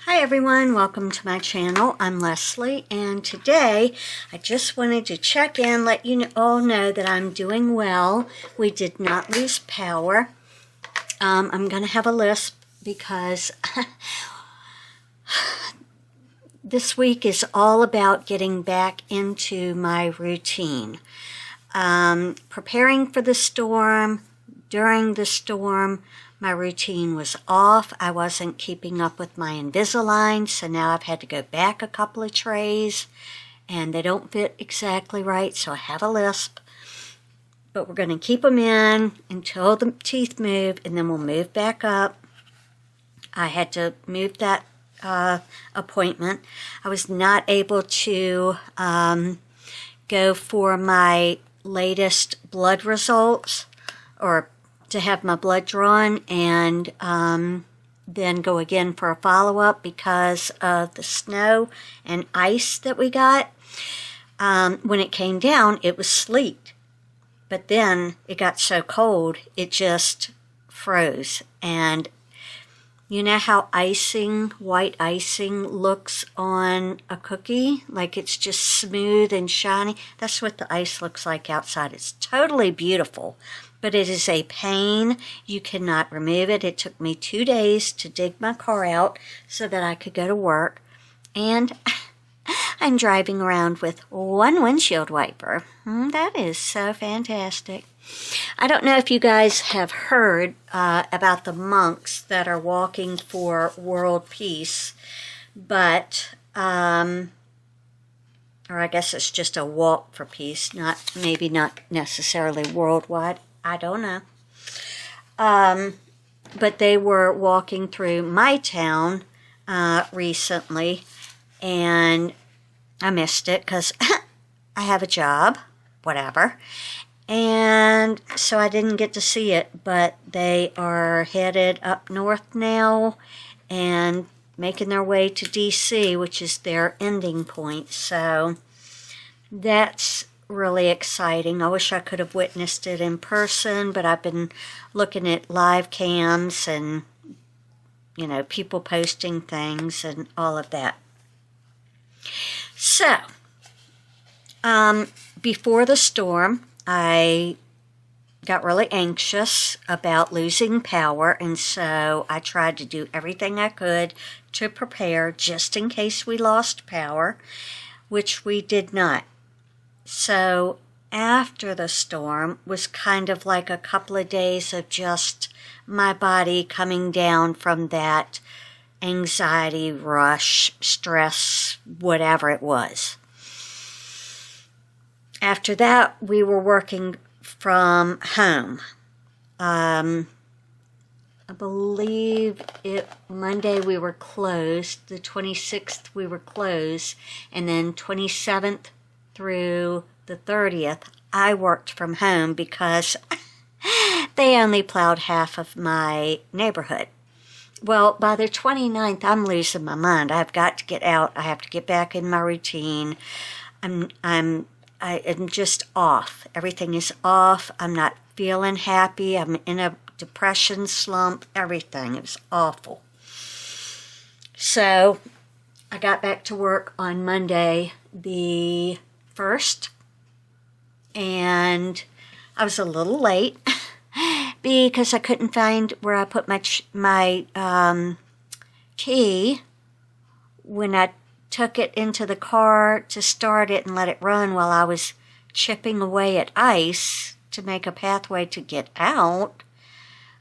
Hi everyone, welcome to my channel. I'm Leslie, and today I just wanted to check in, let you all know that I'm doing well. We did not lose power. I'm going to have a lisp because this week is all about getting back into my routine. Preparing for the storm, during the storm, my routine was off. I wasn't keeping up with my Invisalign, so now I've had to go back a couple of trays, and they don't fit exactly right, so I have a lisp. But we're going to keep them in until the teeth move, and then we'll move back up. I had to move that appointment. I was not able to go for my latest blood results, or to have my blood drawn, and then go again for a follow-up because of the snow and ice that we got. When it came down, it was sleet, but then it got so cold it just froze. And you know how white icing looks on a cookie, like it's just smooth and shiny? That's what the ice looks like outside. It's totally beautiful, but it is a pain. You cannot remove it. It took me 2 days to dig my car out so that I could go to work. And I'm driving around with one windshield wiper. That is so fantastic. I don't know if you guys have heard about the monks that are walking for world peace, but, or I guess it's just a walk for peace, maybe not necessarily worldwide. I don't know. But they were walking through my town recently, and I missed it because I have a job, whatever. And so I didn't get to see it, but they are headed up north now and making their way to DC, which is their ending point. So that's really exciting. I wish I could have witnessed it in person, but I've been looking at live cams and, you know, people posting things and all of that. So, before the storm, I got really anxious about losing power, and so I tried to do everything I could to prepare just in case we lost power, which we did not. So after the storm was kind of like a couple of days of just my body coming down from that anxiety, rush, stress, whatever it was. After that, we were working from home. I believe Monday we were closed, the 26th we were closed, and then 27th through the 30th, I worked from home because they only plowed half of my neighborhood. Well, by the 29th, I'm losing my mind. I've got to get out. I have to get back in my routine. I am just off. Everything is off. I'm not feeling happy. I'm in a depression slump. Everything. It was awful. So I got back to work on Monday the 1st, and I was a little late because I couldn't find where I put my key when I took it into the car to start it and let it run while I was chipping away at ice to make a pathway to get out.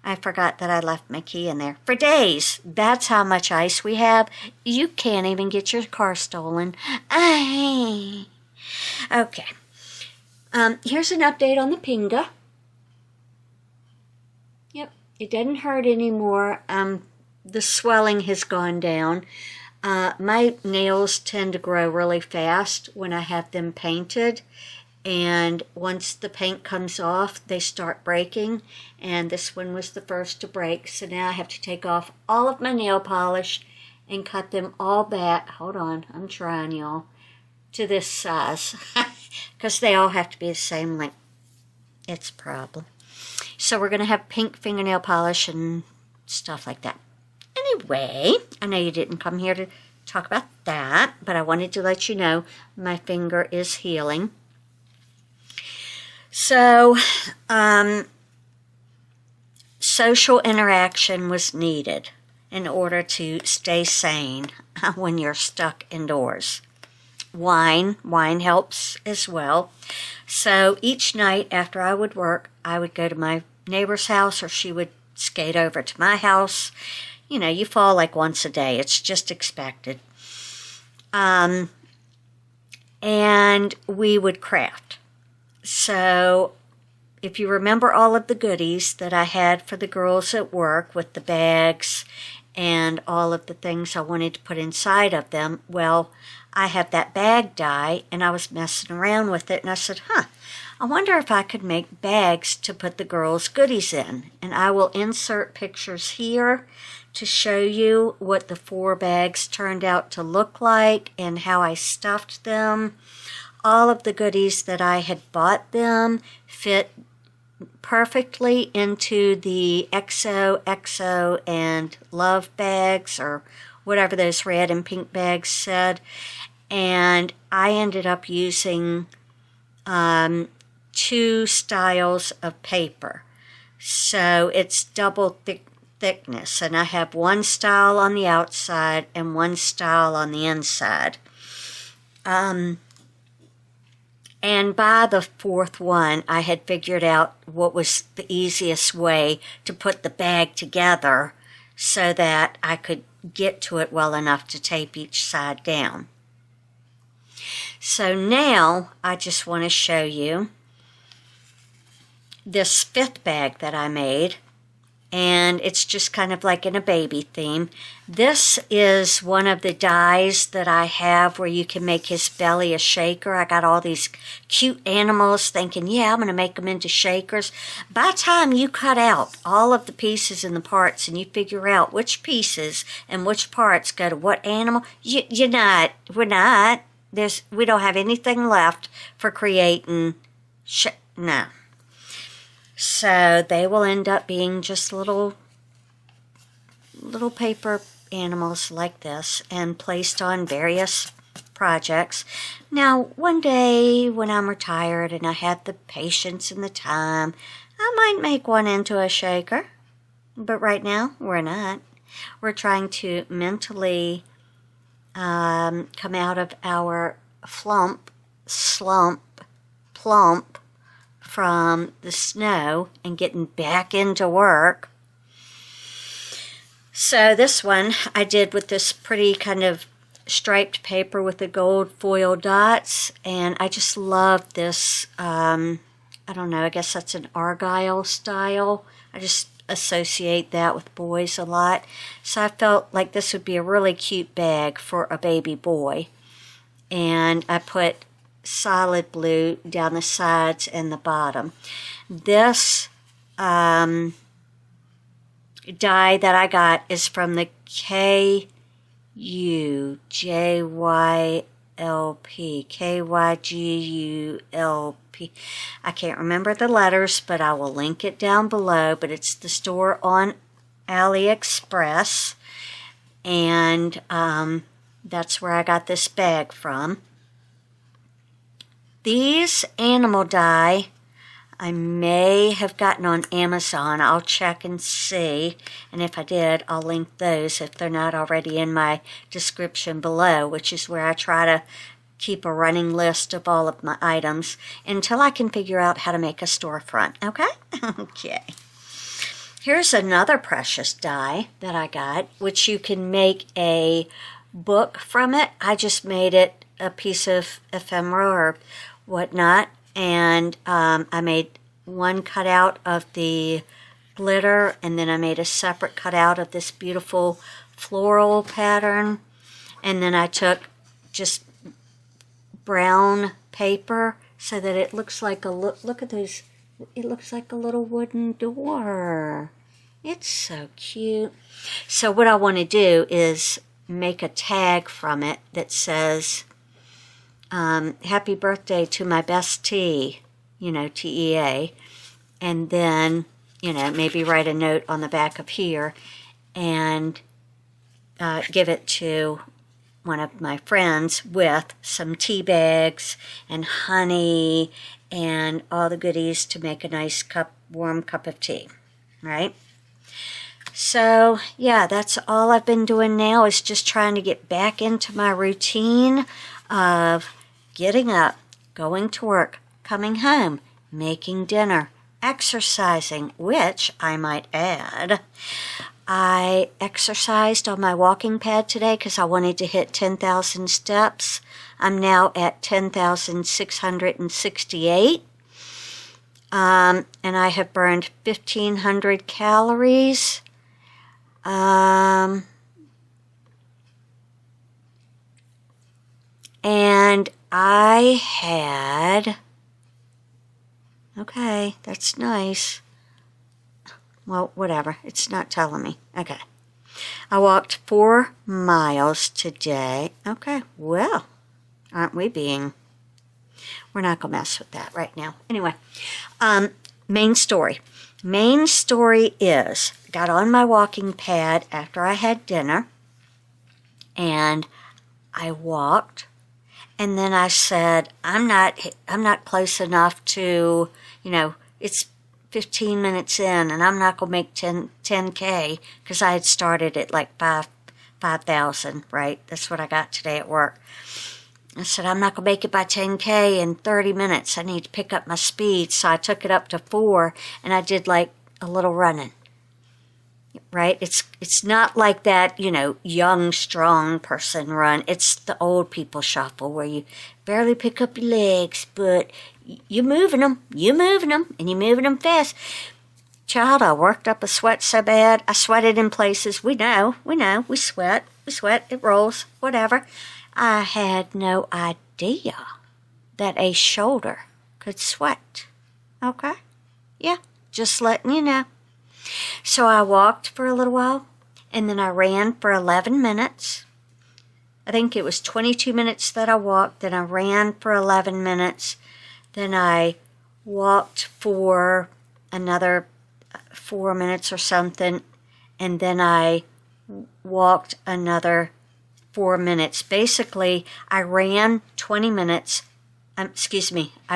I forgot that I left my key in there for days. That's how much ice we have. You can't even get your car stolen. Okay. Here's an update on the pinga. Yep, it doesn't hurt anymore. The swelling has gone down. My nails tend to grow really fast when I have them painted, and once the paint comes off, they start breaking, and this one was the first to break, so now I have to take off all of my nail polish and cut them all back. Hold on, I'm trying, y'all, to this size, because they all have to be the same length. It's a problem. So we're going to have pink fingernail polish and stuff like that. anyway, I know you didn't come here to talk about that, but I wanted to let you know my finger is healing. So, social interaction was needed in order to stay sane when you're stuck indoors. Wine helps as well. So each night after I would work, I would go to my neighbor's house, or she would skate over to my house. You know, you fall like once a day. It's just expected. And we would craft. So if you remember all of the goodies that I had for the girls at work with the bags and all of the things I wanted to put inside of them, well, I have that bag die, and I was messing around with it, and I said, I wonder if I could make bags to put the girls' goodies in. And I will insert pictures here to show you what the 4 bags turned out to look like and how I stuffed them. All of the goodies that I had bought them fit perfectly into the XO, and Love bags, or whatever those red and pink bags said. And I ended up using 2 styles of paper. So it's double thickness. And I have 1 style on the outside and 1 style on the inside. And by the 4th one, I had figured out what was the easiest way to put the bag together so that I could get to it well enough to tape each side down. So now I just want to show you this 5th bag that I made, and it's just kind of like in a baby theme. This is one of the dies that I have where you can make his belly a shaker. I got all these cute animals thinking, yeah, I'm going to make them into shakers. By the time you cut out all of the pieces and the parts and you figure out which pieces and which parts go to what animal, we don't have anything left for creating no. So they will end up being just little paper animals like this and placed on various projects. Now, one day when I'm retired and I have the patience and the time, I might make one into a shaker. But right now, we're not. We're trying to mentally come out of our plump from the snow and getting back into work. So this one I did with this pretty kind of striped paper with the gold foil dots, and I just love this, I don't know, I guess that's an Argyle style. I just associate that with boys a lot. So I felt like this would be a really cute bag for a baby boy. And I put solid blue down the sides and the bottom. This die that I got is from the KYGULP. I can't remember the letters, but I will link it down below. But it's the store on AliExpress, and that's where I got this bag from. These animal die I may have gotten on Amazon. I'll check and see, and if I did, I'll link those if they're not already in my description below, which is where I try to keep a running list of all of my items until I can figure out how to make a storefront, okay? Okay. Here's another precious die that I got, which you can make a book from it. I just made it a piece of ephemera or whatnot, and I made one cutout of the glitter, and then I made a separate cutout of this beautiful floral pattern, and then I took just brown paper so that it looks like look at those, it looks like a little wooden door. It's so cute. So what I want to do is make a tag from it that says happy birthday to my bestie, TEA, and then maybe write a note on the back of here, and give it to one of my friends with some tea bags and honey and all the goodies to make a nice warm cup of tea, right? So, yeah, that's all I've been doing now is just trying to get back into my routine of getting up, going to work, coming home, making dinner, exercising, which I might add, I exercised on my walking pad today because I wanted to hit 10,000 steps. I'm now at 10,668. And I have burned 1,500 calories. And I had, okay, that's nice. Well, whatever. It's not telling me. Okay. I walked 4 miles today. Okay, well, aren't we being... We're not going to mess with that right now. Anyway, main story. Main story is, got on my walking pad after I had dinner, and I walked, and then I said, I'm not close enough to, it's 15 minutes in, and I'm not going to make 10K, because I had started at like 5,000, right? That's what I got today at work. I said, I'm not going to make it by 10K in 30 minutes. I need to pick up my speed. So I took it up to 4, and I did like a little running, right? It's not like that, young, strong person run. It's the old people shuffle where you barely pick up your legs, but you're moving them, and you're moving them fast. Child, I worked up a sweat so bad. I sweated in places. We know, we sweat, it rolls, whatever. I had no idea that a shoulder could sweat. Okay? Yeah, just letting you know. So I walked for a little while, and then I ran for 11 minutes. I think it was 22 minutes that I walked, then I ran for 11 minutes, then I walked for another 4 minutes or something, and then I walked another 4 minutes. Basically, I ran 20 minutes. I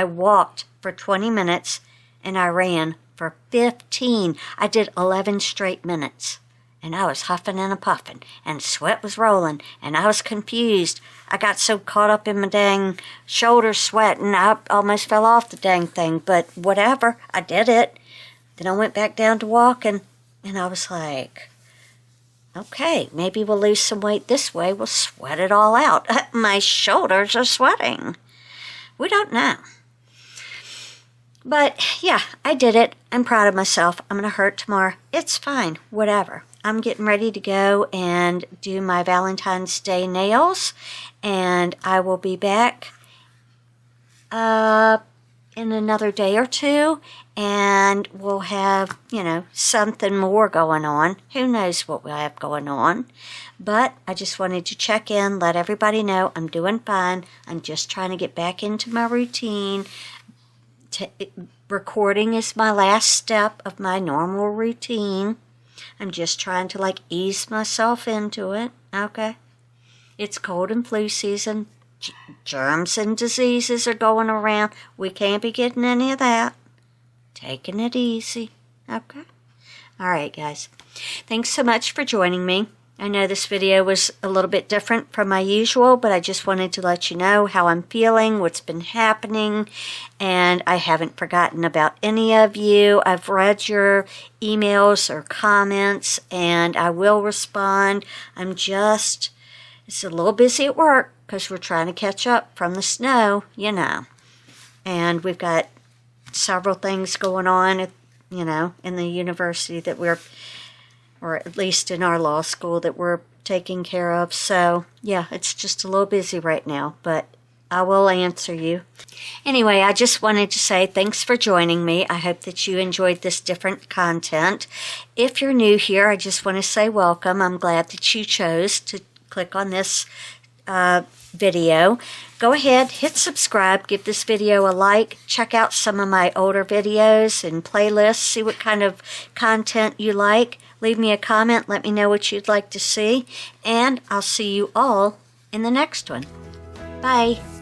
walked for 20 minutes, and I ran for 15. I did 11 straight minutes, and I was huffing and a-puffing, and sweat was rolling, and I was confused. I got so caught up in my dang shoulder sweating, I almost fell off the dang thing, but whatever, I did it. Then I went back down to walking, and I was like, okay, maybe we'll lose some weight this way. We'll sweat it all out. My shoulders are sweating. We don't know. But, yeah, I did it. I'm proud of myself. I'm going to hurt tomorrow. It's fine. Whatever. I'm getting ready to go and do my Valentine's Day nails. And I will be back in another day or two, and we'll have, something more going on. Who knows what we'll have going on. But I just wanted to check in, let everybody know I'm doing fine. I'm just trying to get back into my routine. Recording is my last step of my normal routine. I'm just trying to, ease myself into it, okay? It's cold and flu season. Germs and diseases are going around. We can't be getting any of that. Taking it easy. Okay? All right, guys. Thanks so much for joining me. I know this video was a little bit different from my usual, but I just wanted to let you know how I'm feeling, what's been happening, and I haven't forgotten about any of you. I've read your emails or comments, and I will respond. It's a little busy at work because we're trying to catch up from the snow, And we've got several things going on, in the university that or at least in our law school that we're taking care of. So, yeah, it's just a little busy right now, but I will answer you. Anyway, I just wanted to say thanks for joining me. I hope that you enjoyed this different content. If you're new here, I just want to say welcome. I'm glad that you chose to click on this video, go ahead, hit subscribe, give this video a like, check out some of my older videos and playlists, see what kind of content you like. Leave me a comment, let me know what you'd like to see, and I'll see you all in the next one. Bye.